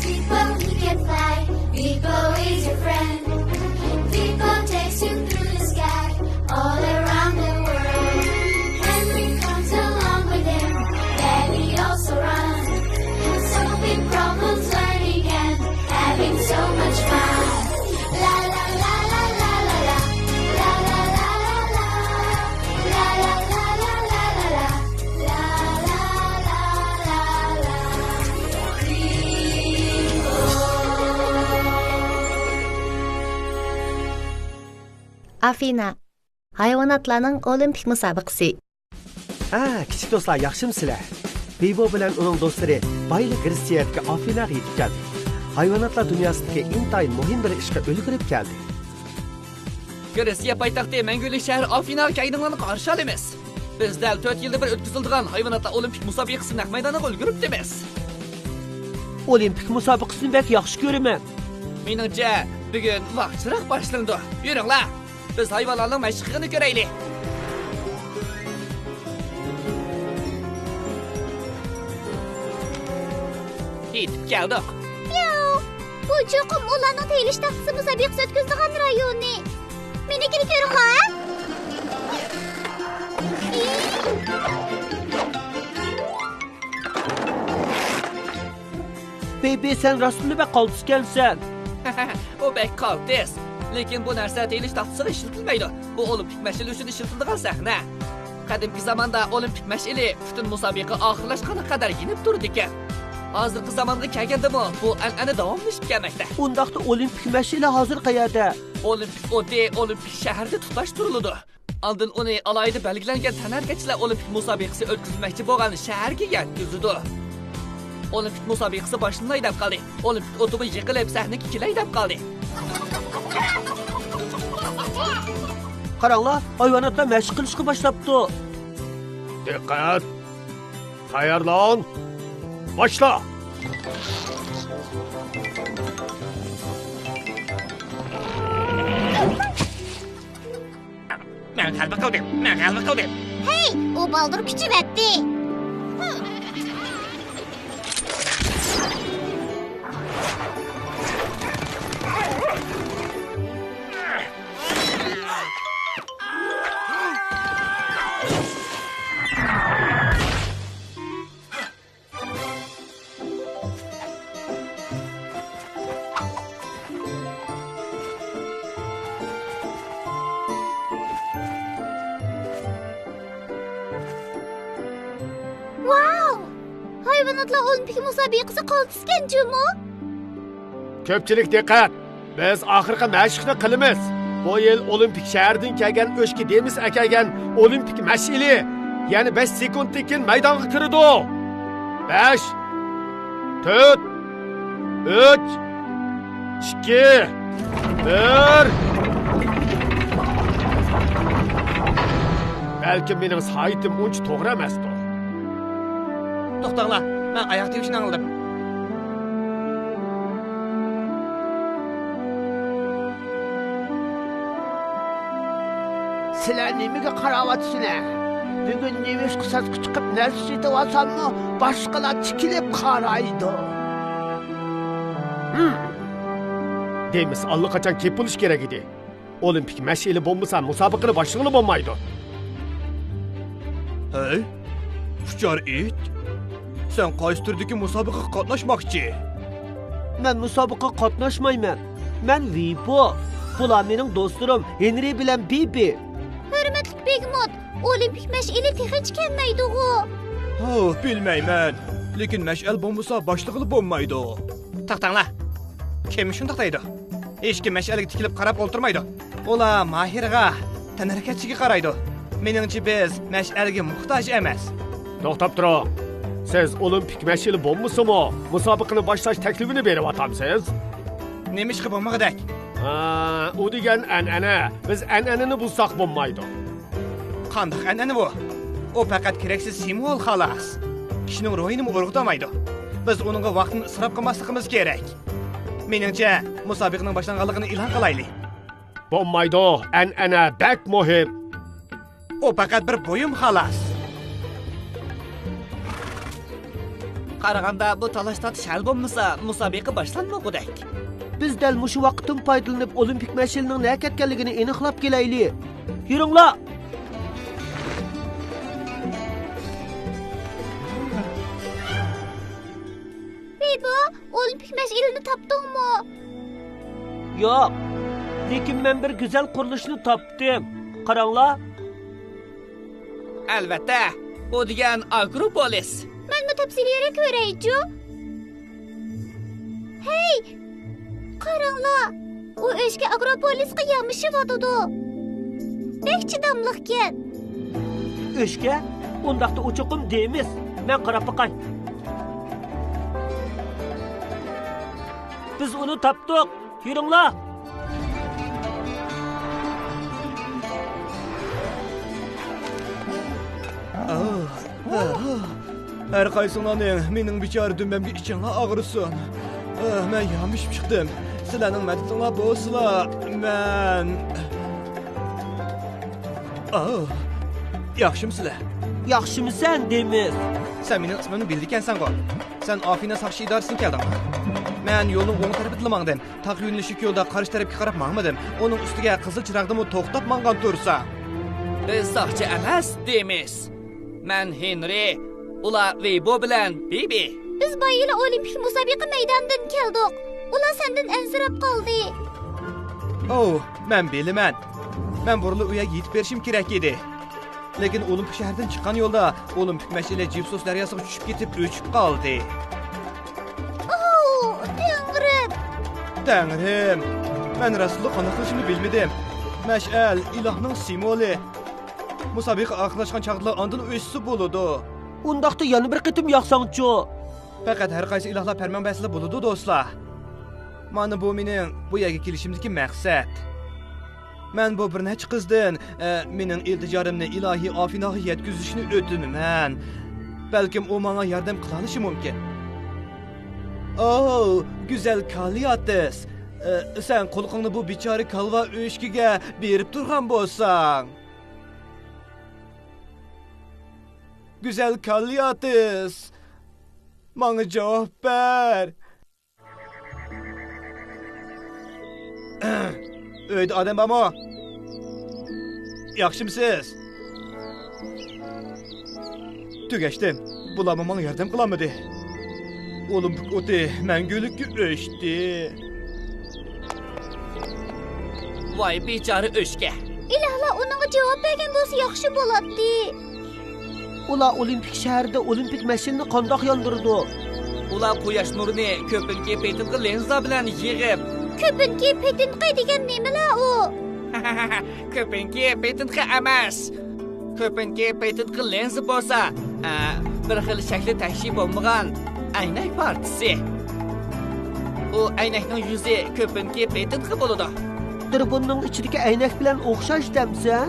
Vipo, he can fly. Vipo is your friend. Vipo takes you through the sky, all around the world. Henry comes along with him, Daddy also runs, solving problems, learning and having so much fun. La la la la la la la, la la la la la, la la la la la la, la la la la la. Afina, hayvonotlarning olimpik musobaqasi. Kichik do'stlar, yaxshimisizlar? Bibo bilan uning do'stlari boylik Gretsiyadagi Afinaga yetib keldi. Hayvonotlar dunyosidagi intayin muhim bir ishga ulgurib keldi. Gretsiya poytaxti Mangulik shahri Afina kayninglarni qarshi olamiz. Biz dal 4 yilda bir o'tkaziladigan hayvonotlar olimpik musobaqasi naq maydoniga ulguribdimiz. Olimpik musobaqasini bek yaxshi ko'raman. Meningcha, bugun vaqtliroq boshlandi. Yuringlar. Biz hayvonlarning mashqini ko'raylik. Yetib keldik. Bu cho'qim ularning teyilish taxtisi musobaqasi o'tkazilgan rayonni. Menikini ko'ringlar. Bebe, sen rostmi bek qaltiskansan? O bek qaltis. Lekin bu narsa teyilish taxtisiga ishlatilmaydi. Bu olimpik mash'il uchun ishlatilgan sahna. Qadimgi zamonda olimpik mash'ili butun musobaqa oxirlashguniga qadar yinib turdi ekan. Hozirgi zamonga kelgandimi, bu an'ana davomlashib kelmoqda. Undaqda olimpik mash'ila hozir qayerda? Olimpik odi olimpik shaharda tutashtiriladi. Oldin uni alayida belgilangan tanargachilar olimpik musobaqasi o'tkazmoqchi bo'lgan shaharga yetkazdi. Olimpik musobaqasi boshlanay deb qoldi. Olimpik o'tubi yiqilib sahnaga kelay deb qoldi. Qaranglar, hayvonotlar mashq qilishga boshlabdi. Diqqat! Tayyorlan! Başla! Men qalbi qildim. Hey, o baldır küçüvetti. Hayvanotlar olimpik musobaqasi qoltisgan jumu. Köpçülük dikkat! Biz ahırqı məşqni qilimiz. Bu yil olimpik shahardan kelgan o'shki demiz akagan olimpik mash'ili, ya'ni 5 sekunddan keyin maydonga kirdi. 5 4 3 2 1 Belki mening saytim uncha to'g'ri emasdir. To'xtanglar, men oyoq tevishni angladim. Sizlar nimaga qaravatsizlar? Bugun nevish qisas chiqib narsa yetib olsammi, boshqalar tikilib qaraydi. Deymiz, allaqachon kep bo'lish kerak edi. Olimpik mash'ili bo'lmasa, musobaqani boshlag'ili bo'lmaydi. Hey, uchar it. Sen qaysi turdagi musobaqaga qatnashmoqchi? Men musobaqaga qatnashmayman. Men Vipo. Bular mening do'stlarim Henry bilan Bibi. Hurmatli Begmot, olimpik mash'ili hech kelmaydi-ku. Bilmayman. Lekin mash'al bo'lmasa boshlig'i bo'lmaydi. To'xtanglar. Kim shunday deydi? Hech kim mash'alga tikilib qarab o'ltirmaydi. Ular mahirga, tanarkachiga qaraydi. Meningcha biz mash'alga muhtoj emas. To'xtab turing. Siz olimpik mash'ili bo'lmasa-mu, musobaqani boshlash taklifini beryapsiz? Nima ish qilmoqdak? U degan an'ana. Biz an'anani buzsaq bo'lmaydi. Qanday an'ana bu? O faqat keraksiz simvol xolos. Kishining ruhini o'rg'itamaydi. Biz uningga vaqtni isrof qilmasligimiz kerak. Meningcha, musobaqaning boshlanganligini e'lon qilaylik. Bo'lmaydi. An'ana bak muhim. O faqat bir bo'yim xolos. qaraganda bu talash tortish hal bo'lmasa, musobaqa boshlanmagudek. Biz dal mushu vaqtdan foydalanib olimpik mash'ilining nima ketganligini aniqlab kelaylik. Yuringlar. Bebo, olimpik mash'ilni topdingmi? Yo'q. Lekin men bir go'zal qurilishni topdim. Qaranglar. Albatta, bu degan Akropolis. Menmi tafsiliyroq ko'raychi? Hey! Qaranglar. U o'shga Akropolisga yamishyotidi. Bek chidamliqkan. O'shga undaqda uchuqim deymiz. Men qarab boqay. Biz uni topdik. Yuringlar. Her qaysinglarning mening bichora dumbamga ichinglar og'risin. Men yamishib chiqdim. Sizlarning madadinglar bo'lsinlar. Men yaxshimsizlar? Yaxshimisan deymiz. Sen mening ismimni bildikansan-ku. Sen Afina saqchi idorasidan keldingmi? Men yo'lning o'ng tarafida mangdim. Taq yo'nalishi yo'lda qarshi tarafga qarab mangmadim. Uning ustiga qizil chiroqdimi to'xtab mangan tursa. Biz soqchi emas deymiz. Men Henry, ular Weibo bilan Bibi. Biz bayıla olimpik musobaqa maydonidan keldik. Ular sendan ansirab qoldi. Men bilaman. Men burilib uya yetib berishim kerak edi. Lekin olimpik shahardan chiqqan yo'lda olimpik mash'ila Jipsos daryosiga tushib ketib o'chib qoldi. Tangrim, men rasululloh qana qilishini bilmadim. Mash'al ilohning simvoli. Musobaqa oxirlashgan chaqlar ondan o'sisi bo'ladi. Undaqda yana bir qitim yoqsangchi. Faqat har qaysi ilohlar farmonbasida bo'ladi do'stlar. Mana bu mening bu yerga kelishimdagi maqsad. Men bu bir necha qizdan mening iltijorimni ilohiy Afinaga yetkazishni o'tinaman. Balkim u menga yordam qila olishi mumkin. Güzel Kaliates. Sen qo'lqingni bu bichora kalva o'shkiga berib turgan bo'lsang. Güzel Kaliates. Menga javob ber. Uyda odam bormi? Yaxshimisiz? Tugashdim. Bular menga yordam qilamadi. Olimpik o'ti mangulikka o'chdi. Voy bechora o'shga. Ilohlar unga javob bergan bo'lsa yaxshi bo'ladi. Ular olimpik shaharda olimpik mash'ilni qandoq yondirdi? Ular quyosh nurini ko'pinki petinqi lenza bilan yig'ib. Ko'pinki petinqi degan nimalar u? Ko'pinki petinqi emas. Ko'pinki petinqi lenza bo'lsa, bir xil shakli tashkil bo'lmagan aynak partisi. U aynakning yuzi ko'pinki petinqi bo'ladi. Tribunning ichidagi aynak bilan o'xshash damsan?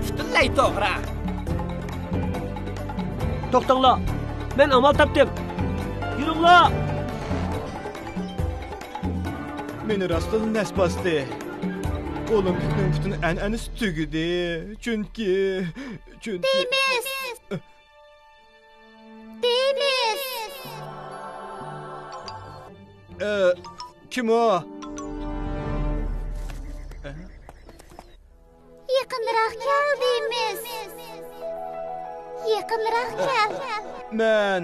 Butunlay to'g'ri. To'xtanglar. Men amal topdim. Yuringlar. Meni rostdan nasbasdi. Olimpikning butun an'anasi tugidi. Chunki Demis. kim o? Yaqinroq kel Demis. Yaqinroq kel. Men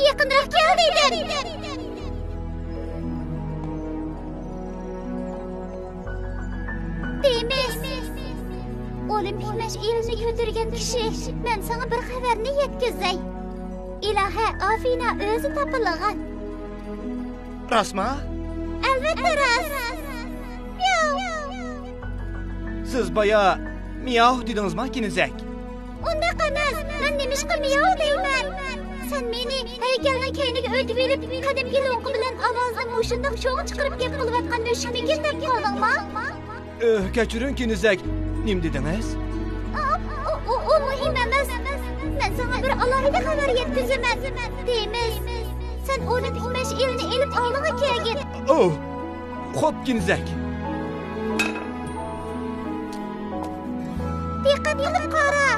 Yaqinroq kel dedim. Demis. Olimpik mash'ilni ko'targan kishi. Men sana bir xabarni yetkazay. İlahi Afina o'zi topilgan. Rasma? Albatta rost. Siz baya miyav dedingizmi kinizak? Undoq emas. Men nimishqa miyav deyman. Sen meni haykalning keyniga o'tib berib, qadimgi lo'qi bilan ovozni mushundoq sho'g' chiqarib gap qilayotgan o'shimikin deb qoldingmi? Kechiring kinizak. Nim dedingiz? O muhim emas. Men sana bir alohida xabar yetkazaman. Demis. Sen olimpik mash'ilni elib oldiga kelgin. Xo'p kinizak. Diqqat qilib qara.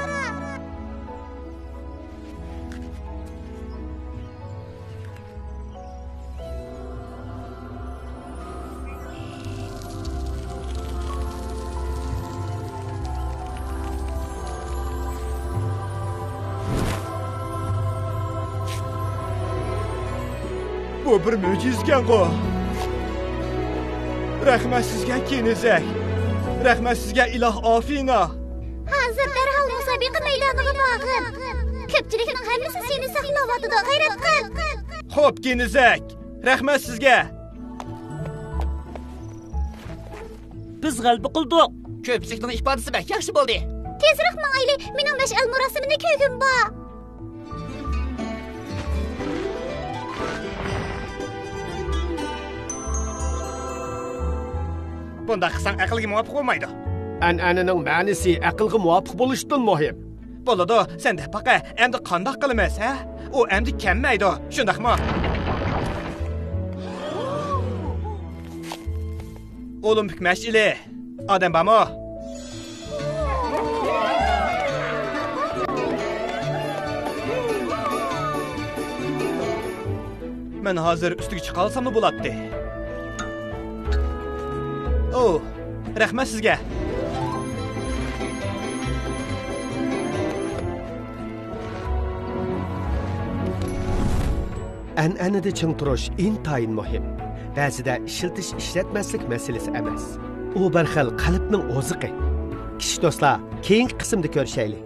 Bu bir mo'jizgan-ku. Rahmat sizga Kenizak. Rahmat sizga iloh Afina. Hozir darhol musobaqa maydoniga borgin. Ko'pchilikning hammasi seni saqlayotdi, g'ayrat qil. Xo'p, Kenizak. Rahmat sizga. Biz g'alaba qildik. Ko'pchilikning ifodasi bak yaxshi bo'ldi. Tezroq mangayli, mening mash'al murosimini ko'rgim bor. Bunda qilsang aqlga muvofiq bo'lmaydi. An'ananing ma'nisi aqlga muvofiq bo'lishdan muhim. Bo'ladi, senda baqa endi qandoq qilamiz, ha? U endi kammaydi, shundaqmi? Olimpik mash'ili. Odam bormi? Men hozir ustiga chiqa olsammi bo'ladi? Oh, rahmat sizga. An'anada ching turish intayin muhim. Ba'zida ishiltish ishlatmaslik masalasi emas. U bir xil qalbning oziqi. Kichik do'stlar, keyingi qismda ko'rishaylik.